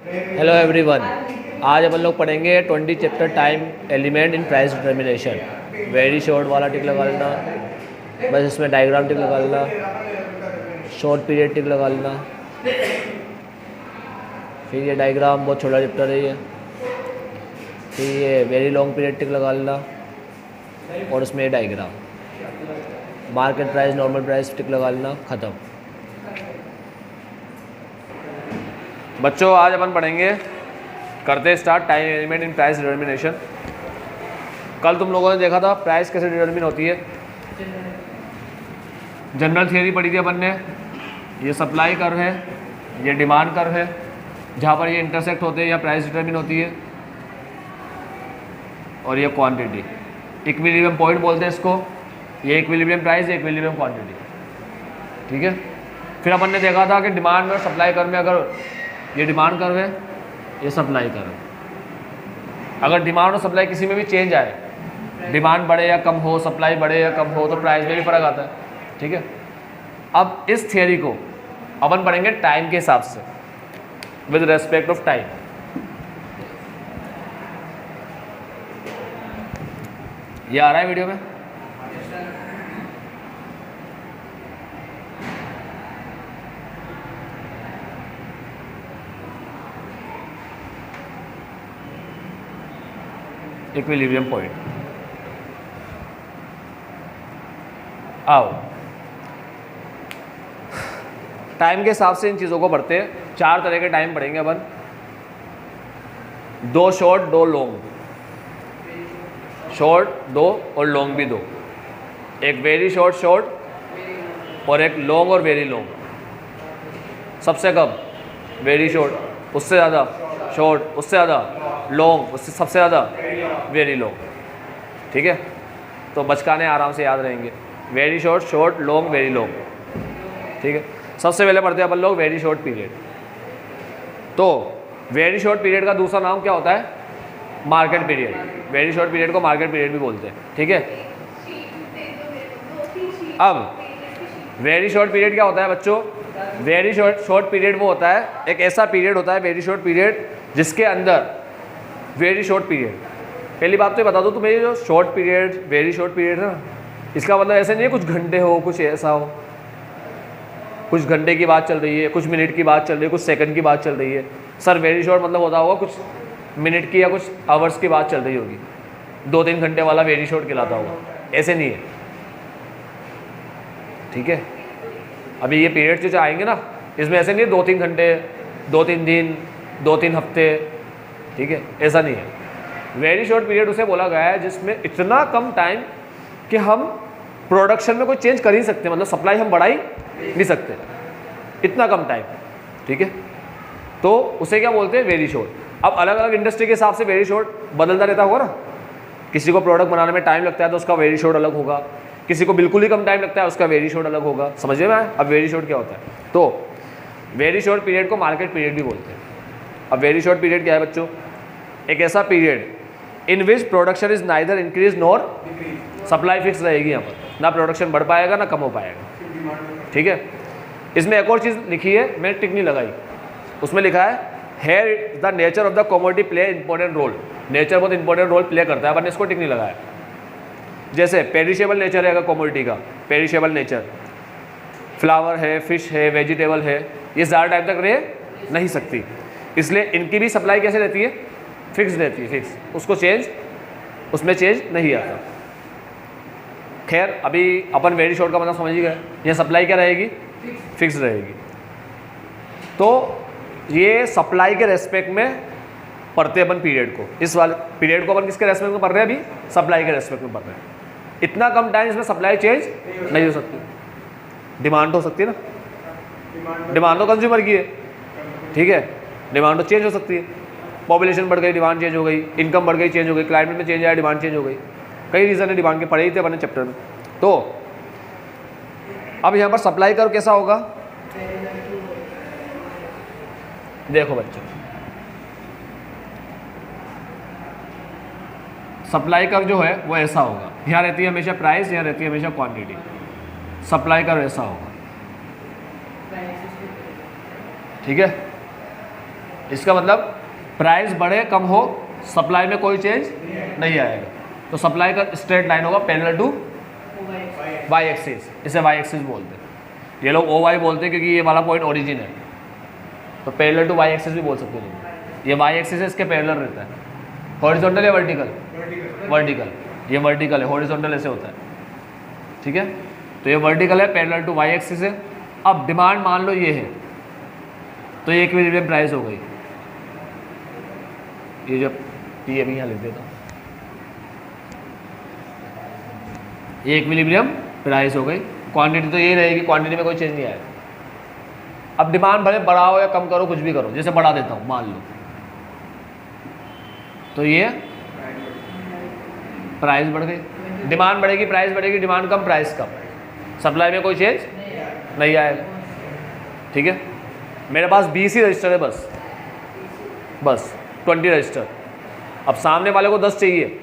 Hello everyone, आज अपन लोग पढ़ेंगे 20 chapter time element in price determination. Very short वाला टिक लगा लेना, बस इसमें डायग्राम टिक लगा लेना, शॉर्ट पीरियड टिक लगा लेना। फिर ये डायग्राम बहुत छोटा चैप्टर है ये। फिर ये वेरी लॉन्ग पीरियड टिक लगा लेना और उसमें ये diagram. Market price normal price tick लगा लेना, ख़त्म। बच्चों आज अपन पढ़ेंगे, करते start time element in price determination. कल तुम लोगों ने देखा था प्राइस कैसे डिटर्मिन होती है। जनरल थियरी पढ़ी थी अपन ने। ये सप्लाई कर्व है, ये डिमांड कर्व है, जहाँ पर ये इंटरसेक्ट होते हैं या प्राइस डिटर्मिन होती है। और ये क्वांटिटी, इक्विलिब्रियम पॉइंट बोलते हैं इसको। ये इक्विलिब्रियम प्राइस, ये इक्विलिब्रियम क्वांटिटी, ठीक है। फिर अपन ने देखा था कि डिमांड और सप्लाई कर्व में अगर ये डिमांड कर्व है, ये सप्लाई कर्व। अगर डिमांड और सप्लाई किसी में भी चेंज आए, डिमांड बढ़े या कम हो, सप्लाई बढ़े या कम हो, तो प्राइस में भी फर्क आता है, ठीक है। अब इस थियरी को अपन पढ़ेंगे टाइम के हिसाब से, विद रेस्पेक्ट ऑफ टाइम। ये आ रहा है वीडियो में? Equilibrium point. आओ टाइम के हिसाब से इन चीज़ों को पढ़ते हैं। 4 तरह के टाइम पढ़ेंगे अपन, 2 शॉर्ट 2 लॉन्ग, शॉर्ट 2 और लॉन्ग भी 2। एक वेरी शॉर्ट शॉर्ट और एक लॉन्ग और वेरी लॉन्ग। सबसे कम वेरी शॉर्ट, उससे ज़्यादा शॉर्ट, उससे ज़्यादा लॉन्ग, उससे सबसे ज़्यादा वेरी लॉन्ग, ठीक है। तो बचकाने आराम से याद रहेंगे। Very short, short, long, very long, ठीक है। सबसे पहले पढ़ते हैं अपन लोग वेरी शॉर्ट पीरियड। तो वेरी शॉर्ट पीरियड का दूसरा नाम क्या होता है? Market period. Very short period को मार्केट पीरियड भी बोलते हैं, ठीक है। अब वेरी शॉर्ट पीरियड क्या होता है बच्चों? वेरी शॉर्ट पीरियड वो होता है, एक ऐसा पीरियड होता है वेरी शॉर्ट पीरियड जिसके अंदर वेरी शॉर्ट पीरियड, पहली बात तो ये बता दो तुम्हें, जो short period very short period है ना, इसका मतलब ऐसे नहीं है कुछ घंटे हो, कुछ ऐसा हो, कुछ घंटे की बात चल रही है, कुछ मिनट की बात चल रही है, कुछ सेकंड की बात चल रही है। सर वेरी शॉर्ट मतलब होता होगा कुछ मिनट की या कुछ आवर्स की बात चल रही होगी, 2-3 घंटे वाला वेरी शॉर्ट कहलाता होगा। ऐसे नहीं है, ठीक है। अभी ये पीरियड जो आएंगे ना, इसमें ऐसे नहीं है 2-3 घंटे, 2-3 दिन, 2-3 हफ्ते, ठीक है, ऐसा नहीं है। वेरी शॉर्ट पीरियड उसे बोला गया है जिसमें इतना कम टाइम कि हम प्रोडक्शन में कोई चेंज कर ही सकते हैं, मतलब सप्लाई हम बढ़ा ही नहीं सकते, इतना कम टाइम, ठीक है। तो उसे क्या बोलते हैं? Very short. अब अलग अलग इंडस्ट्री के हिसाब से वेरी शॉर्ट बदलता रहता होगा ना। किसी को प्रोडक्ट बनाने में टाइम लगता है तो उसका वेरी शॉर्ट अलग होगा, किसी को बिल्कुल ही कम टाइम लगता है उसका वेरी शॉर्ट अलग होगा। समझ में आया अब वेरी शॉर्ट क्या होता है? तो वेरी शॉर्ट पीरियड को मार्केट पीरियड भी बोलते हैं। अब वेरी शॉर्ट पीरियड क्या है बच्चों? एक ऐसा period in which production is neither increase nor, supply fix रहेगी यहाँ पर, ना प्रोडक्शन बढ़ पाएगा ना कम हो पाएगा, ठीक है। इसमें एक और चीज़ लिखी है, मैंने टिक नहीं लगाई, उसमें लिखा है here the nature of the commodity play important role. Nature बहुत इंपॉर्टेंट रोल प्ले करता है, अपन ने इसको टिक नहीं लगाया। जैसे पेरिशेबल नेचर है अगर कमोडिटी का, पेरिशेबल नेचर, फ्लावर है, फिश है, वेजिटेबल है, ये ज़्यादा टाइम तक रह नहीं सकती, इसलिए इनकी भी सप्लाई कैसे रहती है? फिक्स रहती है, फिक्स, उसको चेंज, उसमें चेंज नहीं आता। खैर अभी अपन वेरी शॉर्ट का मतलब समझ ही गए, ये सप्लाई क्या रहेगी? फिक्स रहेगी। तो ये सप्लाई के रेस्पेक्ट में पढ़ते अपन पीरियड को। इस वाले पीरियड को अपन किसके रेस्पेक्ट में पढ़ रहे हैं? अभी सप्लाई के रेस्पेक्ट में पढ़ रहे हैं। इतना कम टाइम इसमें सप्लाई चेंज नहीं हो सकती, डिमांड हो सकती है ना, डिमांड तो कंज्यूमर की है, ठीक है, डिमांड तो चेंज हो सकती है। पॉपुलेशन बढ़ गई, डिमांड चेंज हो गई, इनकम बढ़ गई, चेंज हो गई, क्लाइमेट में चेंज आया, डिमांड चेंज हो गई। कई रीज़न है डिमांड के, पढ़े ही थे अपने चैप्टर में। तो अब यहाँ पर सप्लाई कर्व कैसा होगा? देखो बच्चों, सप्लाई कर्व जो है वो ऐसा होगा, यहाँ रहती है हमेशा प्राइस, यहाँ रहती है हमेशा क्वांटिटी। सप्लाई कर्व ऐसा होगा, ठीक है। इसका मतलब प्राइस बढ़े कम हो, सप्लाई में कोई चेंज नहीं आएगा। तो सप्लाई का स्ट्रेट लाइन होगा पैरेलल टू वाई एक्सिस, इसे वाई एक्सिस बोलते हैं। ये लोग ओ वाई बोलते हैं क्योंकि ये वाला पॉइंट ओरिजिन है, तो पैरेलल टू वाई एक्सिस भी बोल सकते हैं। ये वाई एक्सिस है, इसके पैरेलल रहता है। हॉरिजॉन्टल या वर्टिकल? वर्टिकल। ये वर्टिकल है, हॉरिजॉन्टल ऐसे होता है, ठीक है। तो ये वर्टिकल है, पैरेलल टू वाई एक्सिस है। अब डिमांड मान लो ये है, तो ये इक्विलिब्रियम प्राइस हो गई। ये जो पी अभी यहाँ लिख देता हूँ, ये इक्विलिब्रियम प्राइस हो गई। क्वांटिटी तो यही रहेगी, क्वांटिटी में कोई चेंज नहीं आएगा। अब डिमांड भले बढ़ाओ या कम करो, कुछ भी करो, जैसे बढ़ा देता हूँ मान लो, तो ये प्राइस बढ़ गई। डिमांड बढ़ेगी, प्राइस बढ़ेगी, डिमांड कम, प्राइस कम, सप्लाई में कोई चेंज नहीं आएगा, ठीक है। मेरे पास 20 ही रजिस्टर है, बस 20 रजिस्टर। अब सामने वाले को 10 चाहिए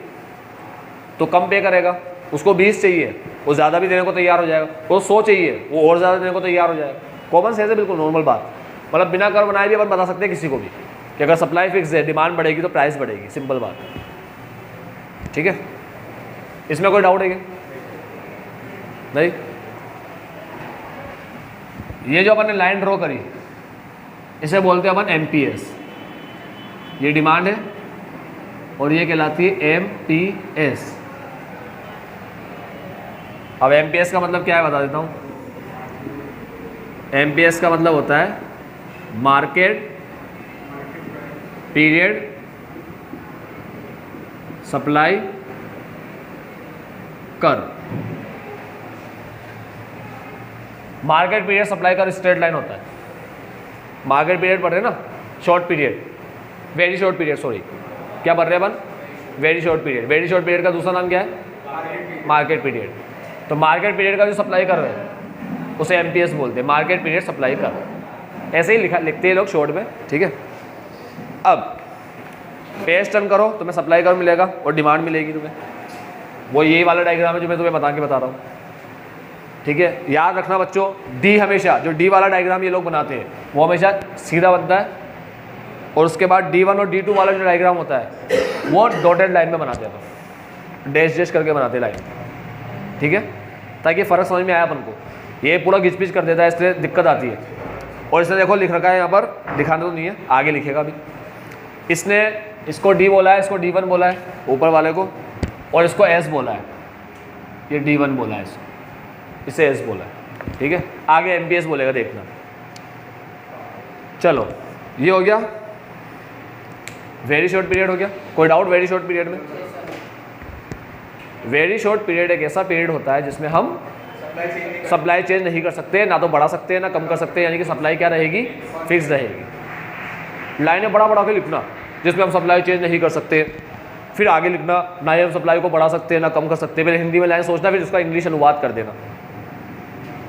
तो कम पे करेगा, उसको 20 चाहिए वो ज़्यादा भी देने को तैयार हो जाएगा, वो 100 चाहिए वो और ज़्यादा देने को तैयार हो जाएगा। कॉमन सेंस है, बिल्कुल नॉर्मल बात। मतलब बिना कर बनाए भी अपन बता सकते हैं किसी को भी कि अगर सप्लाई फिक्स है, डिमांड बढ़ेगी तो प्राइस बढ़ेगी, सिंपल बात, ठीक है। इसमें कोई डाउट है क्या? नहीं। ये जो अपन ने लाइन ड्रॉ करी इसे बोलते हैं अपन एमपीएस। ये डिमांड है और ये कहलाती है एमपीएस। अब एमपीएस का मतलब क्या है बता देता हूँ। एमपीएस का मतलब होता है market period supply curve. Market period supply curve straight line होता है। मार्केट पीरियड पढ़ रहे हैं ना, short period, very short period, sorry क्या पढ़ रहे हैं अपन, very short period. Very short period का दूसरा नाम क्या है? Market period. तो मार्केट पीरियड का जो सप्लाई कर रहे हैं उसे एमपीएस बोलते हैं, मार्केट पीरियड सप्लाई कर। ऐसे ही लिखते हैं लोग शॉर्ट में, ठीक है। अब पेज टर्न करो तुम्हें सप्लाई कर मिलेगा और डिमांड मिलेगी तुम्हें। वो यही वाला डायग्राम है जो मैं तुम्हें बता रहा हूँ, ठीक है। याद रखना बच्चों, डी हमेशा, जो डी वाला डायग्राम ये लोग बनाते हैं वो हमेशा सीधा बनता है, और उसके बाद D1 और D2 वाला जो डायग्राम होता है वो डॉटेड लाइन में बनाते हैं, तो डैश डैश करके बनाते हैं लाइन, ठीक है, ताकि फ़र्क समझ में आया अपन को। ये पूरा घिच पिच कर देता है, इसलिए दिक्कत आती है। और इसने देखो लिख रखा है यहाँ पर, दिखाना तो नहीं है, आगे लिखेगा अभी। इसने इसको D बोला है, इसको D1 बोला है ऊपर वाले को, और इसको S बोला है, ये D1 बोला है, इसे S बोला है, ठीक है। आगे MPS बोलेगा, देखना। चलो ये हो गया, वेरी शॉर्ट पीरियड हो गया। कोई डाउट वेरी शॉर्ट पीरियड में? वेरी शॉर्ट पीरियड एक ऐसा पीरियड होता है जिसमें हम सप्लाई चेंज नहीं कर सकते, ना तो बढ़ा सकते हैं ना कम कर सकते हैं, यानी कि सप्लाई क्या रहेगी, फिक्स रहेगी। लाइनें बड़ा बड़ा के लिखना जिसमें हम सप्लाई चेंज नहीं कर सकते, फिर आगे लिखना ना ही हम सप्लाई को बढ़ा सकते हैं ना कम कर सकते। पहले हिंदी में लाइन सोचना, फिर उसका इंग्लिश अनुवाद कर देना,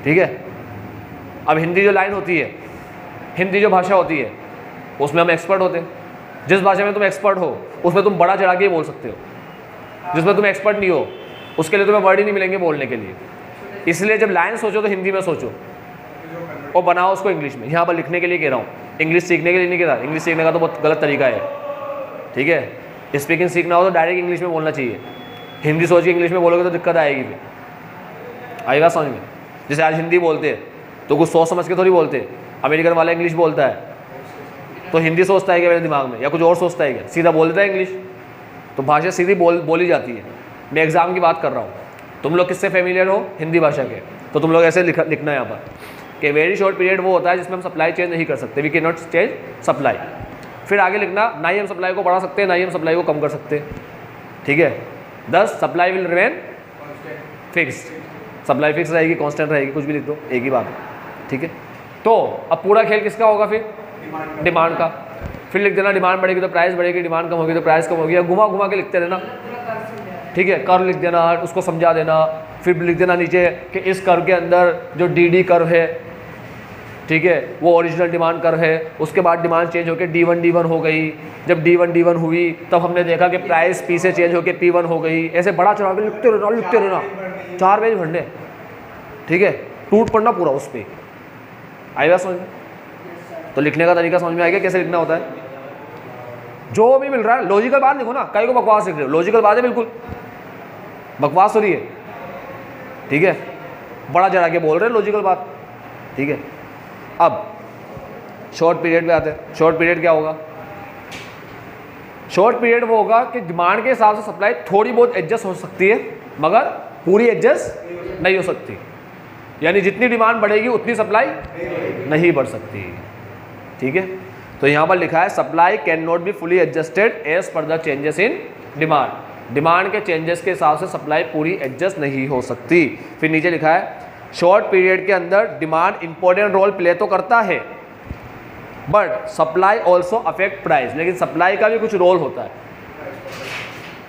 ठीक है। अब हिंदी जो लाइन होती है, हिंदी जो भाषा होती है उसमें हम एक्सपर्ट होते हैं। जिस भाषा में तुम एक्सपर्ट हो उसमें तुम बड़ा चढ़ा के ही बोल सकते हो, जिसमें तुम एक्सपर्ट नहीं हो उसके लिए तुम्हें वर्ड ही नहीं मिलेंगे बोलने के लिए। इसलिए जब लाइन सोचो तो हिंदी में सोचो और बनाओ उसको इंग्लिश में। यहाँ पर लिखने के लिए कह रहा हूँ, इंग्लिश सीखने के लिए नहीं कह रहा। इंग्लिश सीखने का तो बहुत गलत तरीका है, ठीक है। स्पीकिंग सीखना हो तो डायरेक्ट इंग्लिश में बोलना चाहिए। हिंदी सोच के इंग्लिश में बोलोगे तो दिक्कत आएगी, फिर आएगा समझ में। जैसे आज हिंदी बोलते हैं तो कुछ सोच समझ के थोड़ी बोलते। अमेरिकन वाला इंग्लिश बोलता है तो हिंदी सोचता है क्या मेरे दिमाग में, या कुछ और सोचता है क्या, सीधा बोल देता है इंग्लिश। तो भाषा सीधी बोली जाती है। मैं एग्ज़ाम की बात कर रहा हूँ, तुम लोग किससे फेमिलियर हो, हिंदी भाषा के, तो तुम लोग ऐसे लिखना है यहाँ पर कि वेरी शॉर्ट पीरियड वो होता है जिसमें हम सप्लाई चेंज नहीं कर सकते, we can not change supply. फिर आगे लिखना, ना ही हम सप्लाई को बढ़ा सकते हैं ना ही हम सप्लाई को कम कर सकते, ठीक है। 10 supply will remain fixed, supply fix रहेगी, कांस्टेंट रहेगी, कुछ भी लिख दो, एक ही बात है, ठीक है। तो अब पूरा खेल किसका होगा, फिर डिमांड का। फिर लिख देना डिमांड बढ़ेगी तो प्राइस बढ़ेगी, डिमांड कम होगी तो प्राइस कम होगी, या घुमा घुमा के लिखते रहना, ठीक है। कर्व लिख देना, उसको समझा देना। फिर लिख देना नीचे कि इस कर्व के अंदर जो डी कर्व है, ठीक है, वो ओरिजिनल डिमांड कर्व है। उसके बाद डिमांड चेंज होकर D1 हो गई। जब D1 हुई तब हमने देखा कि प्राइस P से चेंज होकर P1 हो गई। ऐसे बड़ा चढ़ा के लिखते रहना 4 पेज भरने, ठीक है। टूट पड़ना पूरा उस पर। आएगा समझ में? तो लिखने का तरीका समझ में आएगा कैसे लिखना होता है। जो भी मिल रहा है, लॉजिकल बात लिखो ना, कई को बकवास लिख रहे हो, लॉजिकल बात है, बिल्कुल बकवास हो रही है, ठीक है, बड़ा चढ़ा के बोल रहे हैं लॉजिकल बात, ठीक है। अब शॉर्ट पीरियड पे आते हैं। शॉर्ट पीरियड क्या होगा? शॉर्ट पीरियड वो होगा कि डिमांड के हिसाब से सप्लाई थोड़ी बहुत एडजस्ट हो सकती है, मगर पूरी एडजस्ट नहीं हो सकती, यानी जितनी डिमांड बढ़ेगी उतनी सप्लाई नहीं बढ़ सकती, ठीक है। तो यहाँ पर लिखा है supply can not be fully adjusted as per the changes in demand. Demand के चेंजेस के हिसाब से सप्लाई पूरी एडजस्ट नहीं हो सकती। फिर नीचे लिखा है शॉर्ट पीरियड के अंदर डिमांड इंपॉर्टेंट रोल प्ले तो करता है, but supply also affect price. लेकिन सप्लाई का भी कुछ रोल होता है,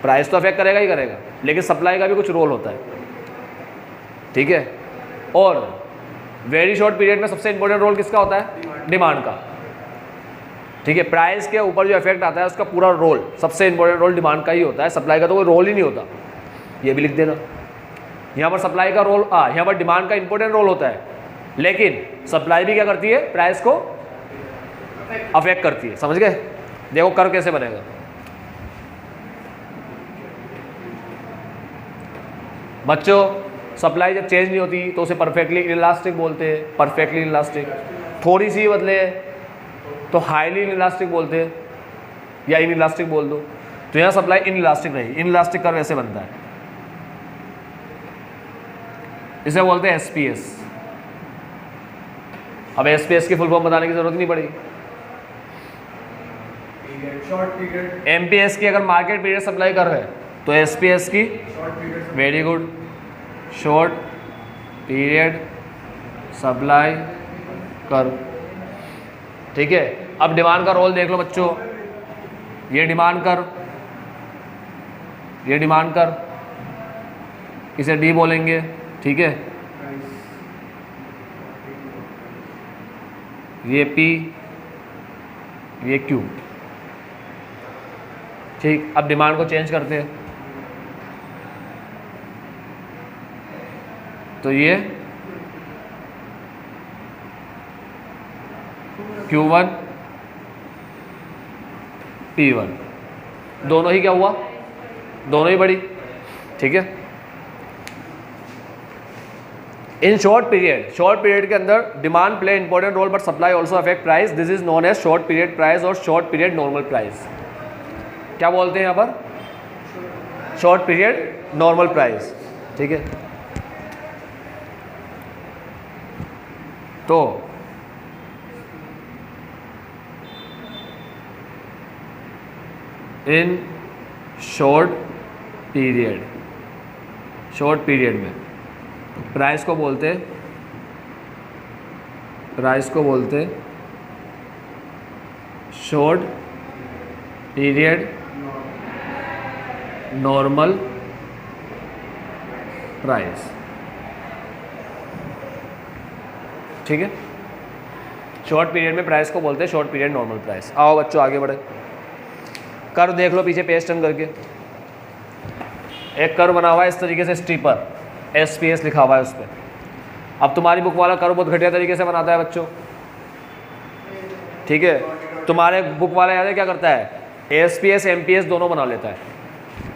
प्राइस तो अफेक्ट करेगा ही करेगा, लेकिन सप्लाई का भी कुछ रोल होता है, ठीक है। और वेरी शॉर्ट पीरियड में सबसे इंपॉर्टेंट रोल किसका होता है? डिमांड का, ठीक है। प्राइस के ऊपर जो इफेक्ट आता है उसका पूरा रोल, सबसे इंपॉर्टेंट रोल डिमांड का ही होता है, सप्लाई का तो कोई रोल ही नहीं होता। ये भी लिख देना, यहाँ पर सप्लाई का रोल, यहाँ पर डिमांड का इंपॉर्टेंट रोल होता है, लेकिन सप्लाई भी क्या करती है? प्राइस को अफेक्ट करती है, समझ गए? देखो कर कैसे बनेगा। बच्चों, सप्लाई जब चेंज नहीं होती तो उसे परफेक्टली इनइलास्टिक बोलते हैं, परफेक्टली इनइलास्टिक। थोड़ी सी बदले तो हाईली इनइलास्टिक बोलते हैं, या इनइलास्टिक बोल दो। तो यहाँ सप्लाई इनइलास्टिक नहीं, इनइलास्टिक कर्व ऐसे बनता है, इसे बोलते हैं एसपीएस। अब एसपीएस की फुल फॉर्म बताने की जरूरत नहीं पड़ेगी। एमपीएस की अगर मार्केट पीरियड सप्लाई कर्व है तो एसपीएस की, very good, short period supply curve, ठीक है। अब डिमांड का रोल देख लो बच्चों, ये डिमांड कर्व, ये डिमांड कर्व, इसे डी बोलेंगे, ठीक है। ये पी, ये क्यू, ठीक। अब डिमांड को चेंज करते हैं, तो ये Q1 P1, दोनों ही क्या हुआ? दोनों ही बढ़ी, ठीक है। इन शॉर्ट पीरियड के अंदर demand play important role but supply also affect price, this is known as short period price और शॉर्ट पीरियड नॉर्मल प्राइस। क्या बोलते हैं यहाँ पर? शॉर्ट पीरियड नॉर्मल प्राइस, ठीक है। तो इन शॉर्ट पीरियड में प्राइस को बोलते शॉर्ट पीरियड नॉर्मल प्राइस, ठीक है। शॉर्ट पीरियड में प्राइस को बोलते हैं शॉर्ट पीरियड नॉर्मल प्राइस। आओ बच्चों आगे बढ़े। कर्व देख लो पीछे पेस्ट टर्न करके, एक कर्व बना हुआ है इस तरीके से, स्टीपर, एसपीएस लिखा हुआ है उस पर। अब तुम्हारी बुक वाला कर्व बहुत घटिया तरीके से बनाता है बच्चों, ठीक है। तुम्हारे बुक वाला याद है क्या करता है? एसपीएस एमपीएस दोनों बना लेता है,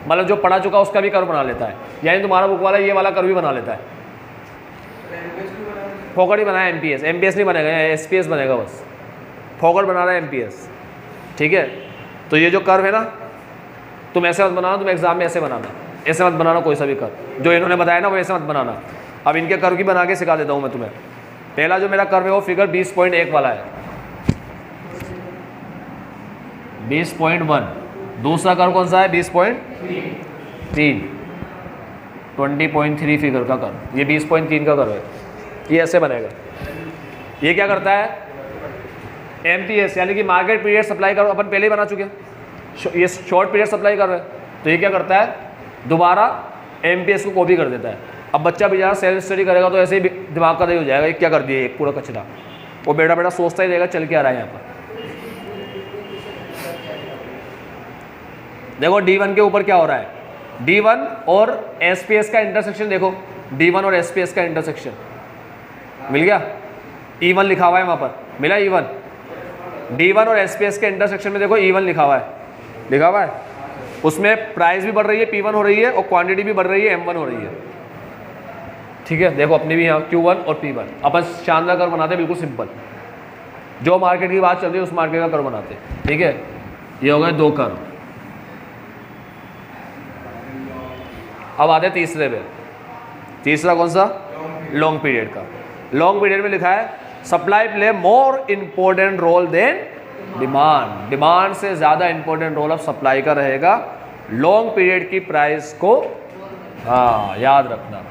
मतलब जो पढ़ा चुका उसका भी कर्व बना लेता है, यानी तुम्हारा बुक वाला ये वाला कर्व भी बना लेता है। फोकट ही बनाया एमपीएस, एमपीएस नहीं बनेगा, एसपीएस बनेगा बस, फोकट बना रहा है एमपीएस, ठीक है। तो ये जो कर्व है ना, तुम ऐसे मत बनाना, तुम एग्जाम में ऐसे बनाना, ऐसे मत बनाना कोई सा भी कर्व, जो इन्होंने बताया ना वो ऐसे मत बनाना। अब इनके कर्व की बना के सिखा देता हूँ मैं तुम्हें। पहला जो मेरा कर्व है वो फिगर 20.1 वाला है, 20.1। दूसरा कर्व कौन सा है? 20.3, 20.3 फिगर का कर्व, ये 20.3 का कर्व है, ये ऐसे बनेगा। ये क्या करता है? एमपीएस यानी कि मार्केट पीरियड सप्लाई कर्व अपन पहले ही बना चुके हैं, ये शॉर्ट पीरियड सप्लाई कर्व है। तो ये क्या करता है? दोबारा एमपीएस को कॉपी कर देता है। अब बच्चा बेचारा सेल्फ स्टडी करेगा तो ऐसे ही दिमाग का दही हो जाएगा, ये क्या कर दिया एक पूरा कचरा, वो बेटा बेटा सोचता ही रहेगा चल के आ रहा है यहाँ पर। देखो D1 के ऊपर क्या हो रहा है, D1 और एसपीएस का इंटरसेक्शन देखो, D1 और एसपीएस का इंटरसेक्शन मिल गया, E1 लिखा हुआ है वहाँ पर, मिला E1। D1 और एसपीएस के इंटरसेक्शन में देखो E1 लिखा हुआ है, लिखा हुआ है, उसमें प्राइस भी बढ़ रही है P1 हो रही है और क्वांटिटी भी बढ़ रही है M1 हो रही है। ठीक है, देखो अपनी भी यहाँ Q1 और P1, अपन शानदार कर्व बनाते हैं, बिल्कुल सिंपल, जो मार्केट की बात चल रही है उस मार्केट का कर्व बनाते हैं। ठीक है, ये हो गए 2 कर्व। अब आते हैं तीसरे पे, तीसरा कौन सा, लॉन्ग पीरियड का। लॉन्ग पीरियड में लिखा है supply play more important role than demand, demand से ज़्यादा इंपॉर्टेंट रोल ऑफ सप्लाई का रहेगा लॉन्ग पीरियड की प्राइस को, हाँ याद रखना।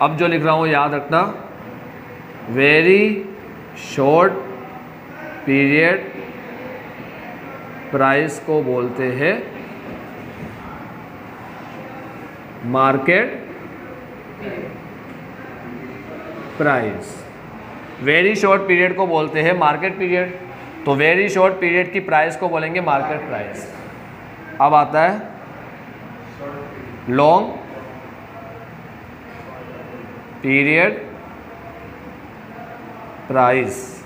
अब जो लिख रहा हूँ याद रखना, वेरी शॉर्ट पीरियड प्राइस को बोलते हैं market price, very short period को बोलते हैं मार्केट पीरियड, तो वेरी शॉर्ट पीरियड की प्राइस को बोलेंगे मार्केट प्राइस। अब आता है long period price,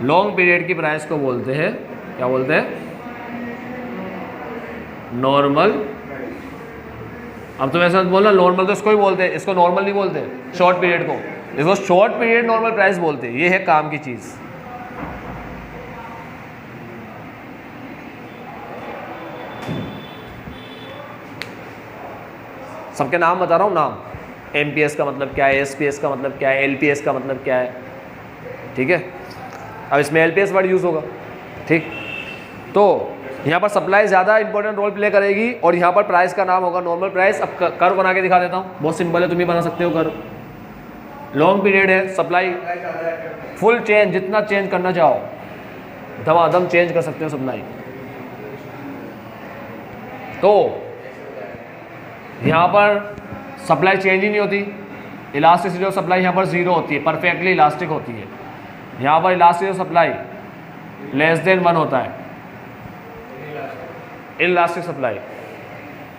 long period की प्राइस को बोलते हैं, क्या बोलते हैं, नॉर्मल। अब तुम ऐसा बोलना नॉर्मल तो इसको ही बोलते हैं, इसको नॉर्मल नहीं बोलते, शॉर्ट पीरियड को, इसको शॉर्ट पीरियड नॉर्मल प्राइस बोलते हैं। ये है काम की चीज़। सबके नाम बता रहा हूँ, नाम, MPS का मतलब क्या है, SPS का मतलब क्या है, LPS का मतलब क्या है। ठीक है, अब इसमें LPS वर्ड यूज़ होगा। ठीक, तो यहाँ पर सप्लाई ज़्यादा इंपॉर्टेंट रोल प्ले करेगी और यहाँ पर प्राइस का नाम होगा नॉर्मल प्राइस। अब कर्व बना के दिखा देता हूँ, बहुत सिंपल है, तुम ही बना सकते हो कर्व। लॉन्ग पीरियड है, सप्लाई फुल चेंज, जितना चेंज करना चाहो धमाधम चेंज कर सकते हो सप्लाई। तो यहाँ पर सप्लाई चेंज ही नहीं होती, इलास्टिसिटी ऑफ सप्लाई यहाँ पर 0 होती है, परफेक्टली इलास्टिक होती है। यहाँ पर elasticity of supply less than 1 होता है, इलास्टिक सप्लाई।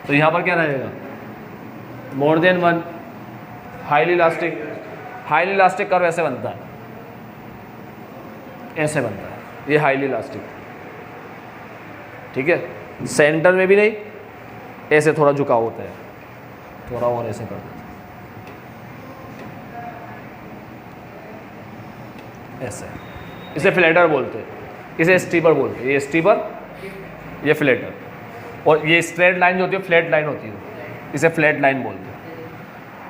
तो यहाँ पर क्या रहेगा, more than 1, highly elastic. Highly elastic curve ऐसे बनता है, ऐसे बनता है, ये हाईली इलास्टिक। ठीक है, सेंटर में भी नहीं, ऐसे थोड़ा झुकाव होता है, थोड़ा और ऐसे कर देते ऐसे, इसे फ्लैटर बोलते हैं, इसे स्टीपर बोलते हैं। ये स्टीपर, ये फ्लैटर, और ये स्ट्रेट लाइन जो होती है फ्लैट लाइन होती है, इसे फ्लैट लाइन बोलते हैं।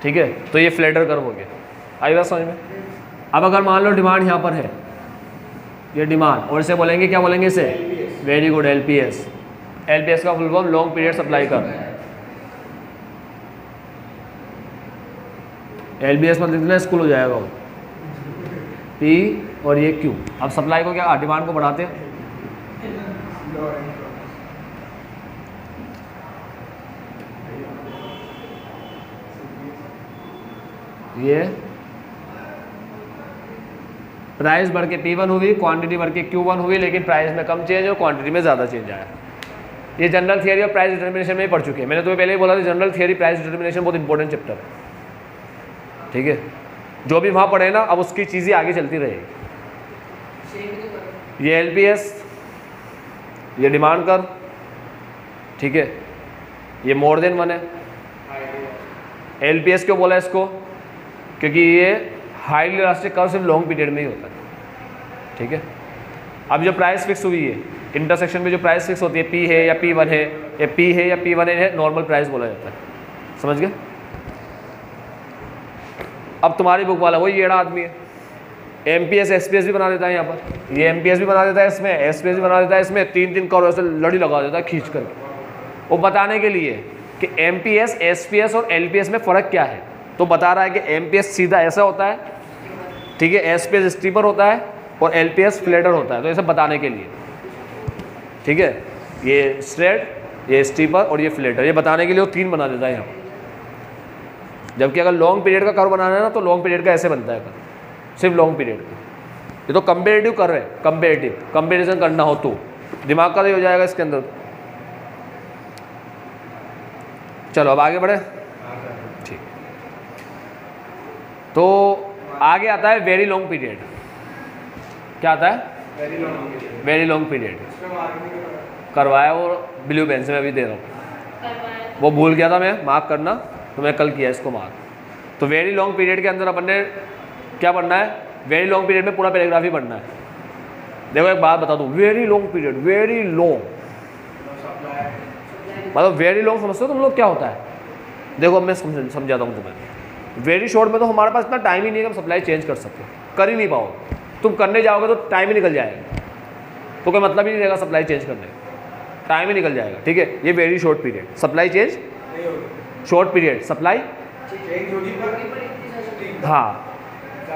ठीक है, तो ये फ्लैटर कर्व हो गया, आई बात समझ में। अब अगर मान लो डिमांड यहाँ पर है, ये डिमांड, और इसे बोलेंगे, क्या बोलेंगे इसे, वेरी गुड, LPS। LPS का full form long period supply curve. LPS मतलब इतना स्कूल हो जाएगा वो, P और ये Q। अब सप्लाई को क्या, डिमांड को बढ़ाते हैं, ये प्राइस बढ़ के P1 हुई, क्वांटिटी बढ़ के Q1 हुई, लेकिन प्राइस में कम चेंज और क्वांटिटी में ज़्यादा चेंज आया। ये जनरल थियरी और प्राइस डिटर्मिनेशन में ही पढ़ चुके हैं। मैंने तुम्हें पहले ही बोला था जनरल थियरी प्राइस डिटर्मिनेशन बहुत इंपॉर्टेंट चैप्टर है। ठीक है, जो भी वहाँ पढ़े ना, अब उसकी चीज़ें आगे चलती रहेगी। ये LPS, ये डिमांड कर्व। ठीक है, ये मोर देन 1 है। LPS क्यों बोला इसको, क्योंकि ये हाईली इलास्टिक कर्व सिर्फ लॉन्ग पीरियड में ही होता है। ठीक है, अब जो प्राइस फिक्स हुई है, इंटरसेक्शन में जो प्राइस फिक्स होती है, P है या P1 है, या P है या P1 है, नॉर्मल प्राइस बोला जाता है। समझ गए। अब तुम्हारी बुक वाला वही येड़ा आदमी है, MPS SPS भी बना देता है यहाँ पर, ये MPS भी बना देता है इसमें, SPS भी बना देता है इसमें, 3 कर्व ऐसे लड़ी लगा देता है खींच करके, वो बताने के लिए कि MPS, SPS और LPS में फ़र्क क्या है। तो बता रहा है कि MPS सीधा ऐसा होता है, ठीक है, SPS स्टीपर होता है और LPS फ्लैटर होता है। तो ऐसे बताने के लिए, ठीक है, ये स्ट्रेट, ये स्टीपर और ये फ्लैटर, ये बताने के लिए वो 3 बना देता है यहाँ। जबकि अगर लॉन्ग पीरियड का कर्व बनाना है ना, तो लॉन्ग पीरियड का ऐसे बनता है कर्व, सिर्फ लॉन्ग पीरियड का। ये तो कंपेरेटिव कर रहे हैं, कंपेरिजन करना हो तो दिमाग का तो हो जाएगा इसके अंदर। चलो अब आगे बढ़े। ठीक, तो आगे आता है वेरी लॉन्ग पीरियड। क्या आता है? Very long period. करवाया वो ब्लू पेन से, मैं अभी दे रहा हूँ, वो भूल गया था मैं, मार्क करना, तो मैं कल किया इसको मार्क। तो वेरी लॉन्ग पीरियड के अंदर अपन ने क्या पढ़ना है? वेरी लॉन्ग पीरियड में पूरा पैराग्राफ ही पढ़ना है। देखो एक बात बता दूँ, very long period, very long मतलब वेरी लॉन्ग समझते हो तुम लोग क्या होता है? देखो अब मैं समझाता हूँ तुम्हें। वेरी शॉर्ट में तो हमारे पास इतना टाइम ही नहीं है कि हम सप्लाई चेंज कर सके, कर ही नहीं पाओ। तुम करने जाओगे तो टाइम ही निकल जाएगा, तो कोई मतलब ही नहीं रहेगा सप्लाई चेंज करने का, टाइम ही निकल जाएगा। ठीक है, ये very short period, supply change short period, supply हाँ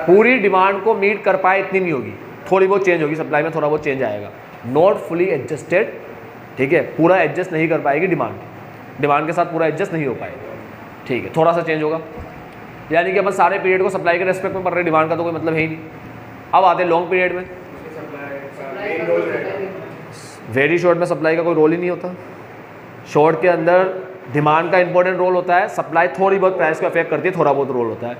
पूरी डिमांड को मीट कर पाए इतनी नहीं होगी, थोड़ी बहुत चेंज होगी सप्लाई में, थोड़ा बहुत चेंज आएगा। नॉट फुली एडजस्टेड, ठीक है, पूरा एडजस्ट नहीं कर पाएगी डिमांड के साथ पूरा एडजस्ट नहीं हो पाएगा। ठीक है, थोड़ा सा चेंज होगा, यानी कि अपन सारे पीरियड को सप्लाई के रेस्पेक्ट में पढ़ रहे, डिमांड का तो कोई मतलब है ही नहीं। अब आते हैं लॉन्ग पीरियड में। वेरी शॉर्ट में सप्लाई का कोई रोल ही नहीं होता। शॉर्ट के अंदर डिमांड का इंपॉर्टेंट रोल होता है, सप्लाई थोड़ी बहुत प्राइस को अफेक्ट करती है, थोड़ा बहुत रोल होता है।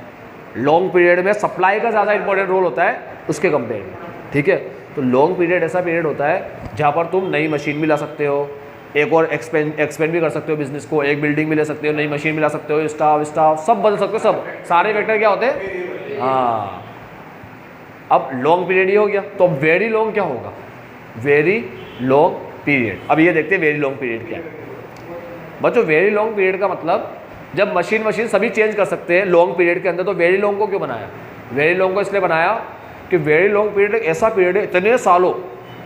लॉन्ग पीरियड में सप्लाई का ज़्यादा इंपॉर्टेंट रोल होता है उसके कंपेयर में। ठीक है, तो लॉन्ग पीरियड ऐसा पीरियड होता है जहाँ पर तुम नई मशीन भी ला सकते हो, एक और एक्सपेंड भी कर सकते हो बिजनेस को, एक बिल्डिंग भी ले सकते हो, नई मशीन भी ला सकते हो, स्टाफ सब बदल सकते हो, सब सारे फैक्टर क्या होते हैं। हाँ, अब लॉन्ग पीरियड ये हो गया, तो अब वेरी लॉन्ग क्या होगा? Very long period. अब ये देखते हैं वेरी लॉन्ग पीरियड क्या है बच्चों। वेरी लॉन्ग पीरियड का मतलब जब मशीन सभी चेंज कर सकते हैं लॉन्ग पीरियड के अंदर, तो वेरी लॉन्ग को क्यों बनाया? वेरी लॉन्ग को इसलिए बनाया कि वेरी लॉन्ग पीरियड एक ऐसा पीरियड है, इतने सालों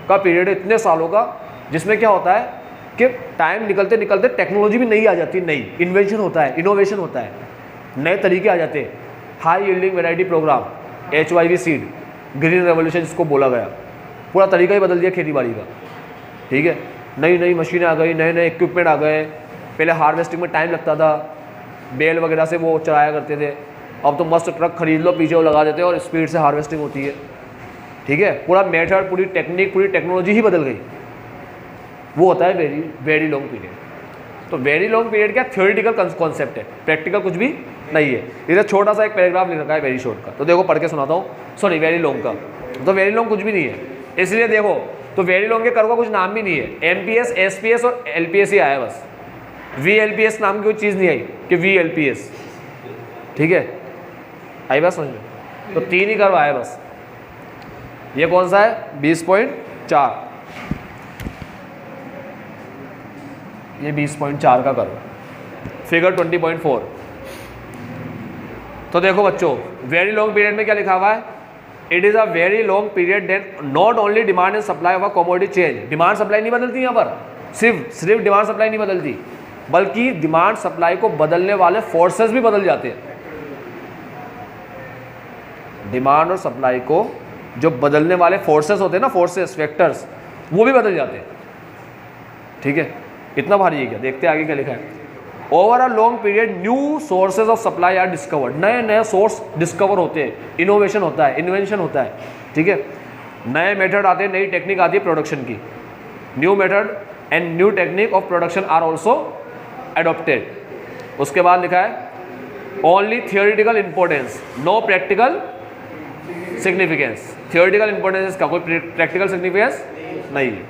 का पीरियड है, इतने सालों का, जिसमें क्या होता है कि टाइम निकलते निकलते टेक्नोलॉजी भी नई आ जाती है, नई इन्वेंशन होता है, इनोवेशन होता है, नए तरीके आ जाते हैं। High yielding variety program, HYV seed, green revolution जिसको बोला गया, पूरा तरीका ही बदल दिया खेती बाड़ी का। ठीक है, नई नई मशीनें आ गई, नए नए इक्विपमेंट आ गए। पहले हार्वेस्टिंग में टाइम लगता था, बैल वगैरह से वो चलाया करते थे, अब तो मस्त ट्रक खरीद लो, पीछे वो लगा देते हैं और स्पीड से हार्वेस्टिंग होती है। ठीक है, पूरा मेथड, पूरी टेक्निक, पूरी टेक्नोलॉजी ही बदल गई। वो होता है वेरी लॉन्ग पीरियड। तो वेरी लॉन्ग पीरियड क्या थ्योरेटिकल कॉन्सेप्ट है, प्रैक्टिकल कुछ भी नहीं है। इधर छोटा सा एक पैराग्राफ लिख रखा है वेरी शॉर्ट का, तो देखो पढ़ के सुनाता हूँ, सॉरी वेरी लॉन्ग का। तो वेरी लॉन्ग कुछ भी नहीं है, इसलिए देखो, तो वेरी लॉन्ग के कर का कुछ नाम भी नहीं है। MPS, SPS और LPS ही आया बस, VLPS नाम की कोई चीज़ नहीं आई कि VLPS। ठीक है, आई बात समझ में? तो 3 ही कर्व आए बस। ये कौन सा है? 20.4, ये 20.4 का कर्व, फिगर 20.4। तो देखो बच्चों, वेरी लॉन्ग पीरियड में क्या लिखा हुआ है? It is a very long period that not only demand and supply of a commodity change. Demand supply नहीं बदलती यहाँ पर, सिर्फ डिमांड सप्लाई नहीं बदलती, बल्कि डिमांड सप्लाई को बदलने वाले फोर्सेस भी बदल जाते हैं। डिमांड और सप्लाई को जो बदलने वाले फोर्सेस होते हैं ना, फोर्सेस, वेक्टर्स, वो भी बदल जाते हैं। ठीक है, इतना भारी है क्या? देखते हैं आगे क्या लिखा है। Over a long period new sources of supply are discovered. नए नए सोर्स डिस्कवर होते हैं, इनोवेशन होता है, इन्वेंशन होता है। ठीक है, नए मेथड आते हैं, नई टेक्निक आती है प्रोडक्शन की। New method and new technique of production are also adopted. उसके बाद लिखा है only theoretical importance, no practical significance. Theoretical importance का कोई प्रैक्टिकल सिग्निफिकेंस नहीं है।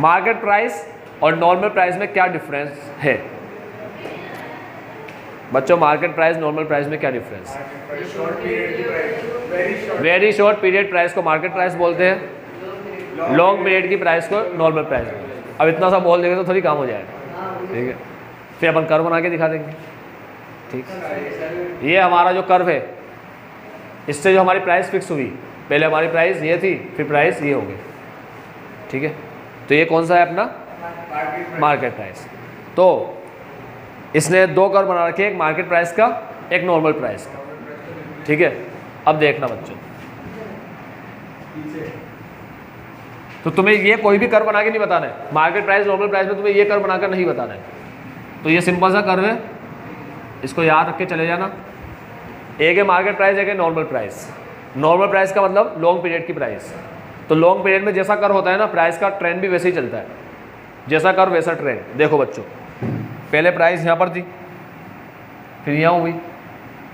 मार्केट प्राइस और नॉर्मल प्राइस में क्या डिफरेंस है बच्चों? मार्केट प्राइस नॉर्मल प्राइस में क्या difference? Very short period price को मार्केट प्राइस बोलते हैं, लॉन्ग पीरियड की प्राइस को नॉर्मल प्राइस बोलते हैं। अब इतना सा बोल देंगे तो थोड़ी काम हो जाएगा। ठीक है, फिर अपन कर्व बना के दिखा देंगे। ठीक, ये हमारा जो कर्व है, इससे जो हमारी प्राइस फिक्स हुई, पहले हमारी प्राइस ये थी, फिर प्राइस ये हो गई। ठीक है, तो ये कौन सा है अपना? Market price. तो इसने 2 कर्व बना रखे, एक मार्केट प्राइस का, एक नॉर्मल प्राइस का। ठीक है, अब देखना बच्चों, तो तुम्हें ये कोई भी कर्व बना के नहीं बताना है। मार्केट प्राइस नॉर्मल प्राइस में तुम्हें ये कर्व बनाकर नहीं बताना है। तो ये सिंपल सा कर्व है, इसको याद रख के चले जाना। एक है मार्केट प्राइस, एक है नॉर्मल प्राइस। नॉर्मल प्राइस का मतलब लॉन्ग पीरियड की प्राइस। तो लॉन्ग पीरियड में जैसा कर्व होता है ना, प्राइस का ट्रेंड भी वैसे ही चलता है, जैसा कर्व वैसा ट्रेंड। देखो बच्चों, पहले प्राइस यहाँ पर थी, फिर यहाँ हुई,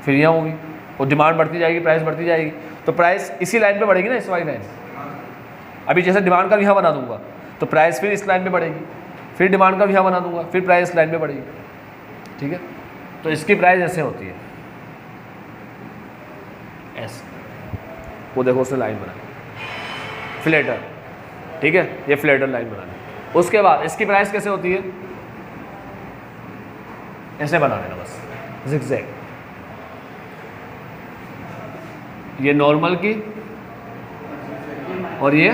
फिर यहाँ हुई, और डिमांड बढ़ती जाएगी, प्राइस बढ़ती जाएगी। तो प्राइस इसी लाइन पे बढ़ेगी ना, इस वाली लाइन। अभी जैसे डिमांड का यहाँ बना दूंगा तो प्राइस फिर इस लाइन पे बढ़ेगी, फिर डिमांड का यहाँ बना दूंगा, फिर प्राइस इस लाइन पे बढ़ेगी। ठीक है, तो इसकी प्राइस ऐसे होती है, ऐसे। वो देखो उसने लाइन बनाई फ्लैटर। ठीक है, ये फ्लैटर लाइन बनानी। उसके बाद इसकी प्राइस कैसे होती है, ऐसे बना देना बस, ज़िगज़ैग। ये नॉर्मल की और ये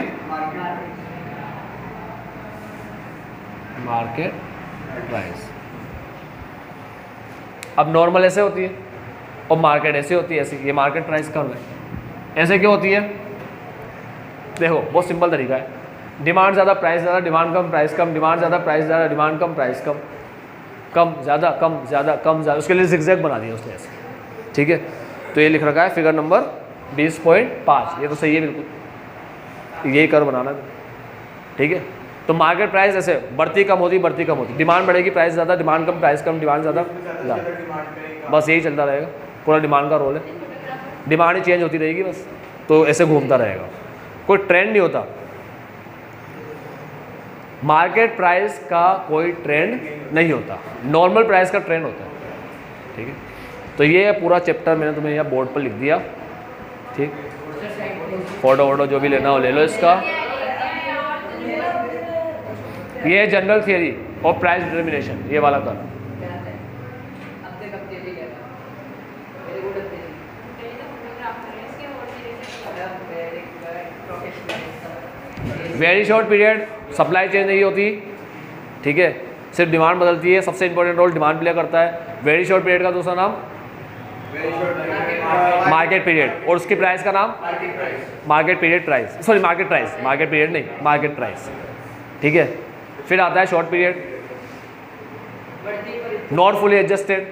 मार्केट प्राइस। अब नॉर्मल ऐसे होती है और मार्केट ऐसे होती है, ऐसे। ये मार्केट प्राइस कम है। ऐसे क्यों होती है, देखो बहुत सिंपल तरीका है। डिमांड ज़्यादा प्राइस ज़्यादा, डिमांड कम प्राइस कम, डिमांड ज़्यादा प्राइस ज़्यादा, डिमांड कम प्राइस कम, कम ज़्यादा कम ज़्यादा कम ज़्यादा। उसके लिए ज़िगज़ैग बना दिया उसने ऐसे। ठीक है, तो ये लिख रखा है फिगर नंबर 20.5। ये तो सही है बिल्कुल, यही कर बनाना। ठीक है, तो मार्केट प्राइस ऐसे बढ़ती कम होती, बढ़ती कम होती। डिमांड बढ़ेगी, प्राइस ज़्यादा, डिमांड कम प्राइस कम, डिमांड ज़्यादा ज़्यादा, बस यही चलता रहेगा। पूरा डिमांड का रोल है, डिमांड ही चेंज होती रहेगी बस, तो ऐसे घूमता रहेगा, कोई ट्रेंड नहीं होता। मार्केट प्राइस का कोई ट्रेंड नहीं होता, नॉर्मल प्राइस का ट्रेंड होता है। ठीक है, तो ये पूरा चैप्टर मैंने तुम्हें यहाँ बोर्ड पर लिख दिया। ठीक, फोटो वोटो जो भी लेना हो ले लो इसका। ये जनरल थियरी और प्राइस डिटर्मिनेशन, ये वाला कर। Very short period supply change नहीं होती। ठीक है, सिर्फ डिमांड बदलती है, सबसे इंपॉर्टेंट रोल डिमांड प्ले करता है। वेरी शॉर्ट पीरियड का दूसरा नाम मार्केट पीरियड, और उसकी प्राइस का नाम market period price, sorry market price, market period नहीं, मार्केट प्राइस। ठीक है, फिर आता है short period, not fully adjusted.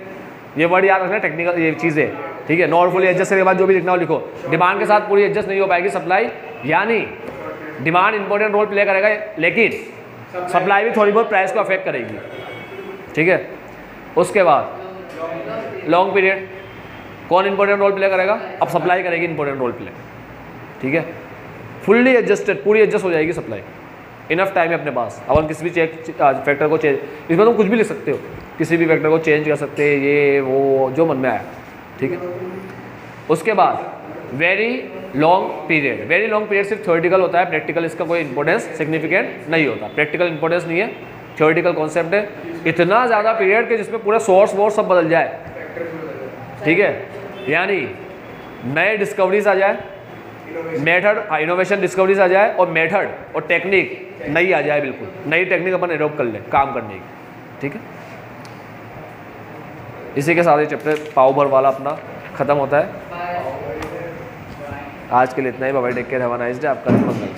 ये वर्ड याद रखना, टेक्निकल ये चीज़ें। ठीक है, नॉट फुली एडजस्टेड के बाद जो भी लिखना हो लिखो। डिमांड के साथ पूरी एडजस्ट नहीं हो पाएगी सप्लाई, यानी डिमांड इंपॉर्टेंट रोल प्ले करेगा, लेकिन सप्लाई भी थोड़ी बहुत प्राइस को अफेक्ट करेगी। ठीक है, उसके बाद लॉन्ग पीरियड, कौन इंपॉर्टेंट रोल प्ले करेगा, अब सप्लाई करेगी इंपॉर्टेंट रोल प्ले। ठीक है, फुल्ली एडजस्टेड, पूरी एडजस्ट हो जाएगी सप्लाई, इनफ टाइम है अपने पास। अब हम किसी भी फैक्टर को चेंज, इसमें तुम कुछ भी लिख सकते हो, किसी भी फैक्टर को चेंज कर सकते हैं, ये वो जो मन में आया। ठीक है, उसके बाद very long period. Very long period सिर्फ थ्योरेटिकल होता है, प्रैक्टिकल इसका कोई इंपॉर्टेंस सिग्निफिकेंट नहीं होता। प्रैक्टिकल इंपॉर्टेंस नहीं है, थ्योरेटिकल कॉन्सेप्ट है। इतना ज़्यादा पीरियड कि जिसमें पूरा सोर्स वोर्स सब बदल जाए। ठीक है, यानी नए डिस्कवरीज आ जाए, मेथड इनोवेशन डिस्कवरीज आ जाए, और मेथड और टेक्निक नई आ जाए, बिल्कुल नई टेक्निक अपन एडॉप्ट कर ले काम करने की। ठीक है, इसी के साथ ये चैप्टर पाव भर वाला अपना ख़त्म होता है। आज के लिए इतना ही। Bye, take care, have a nice day. आपका दिन मंगल।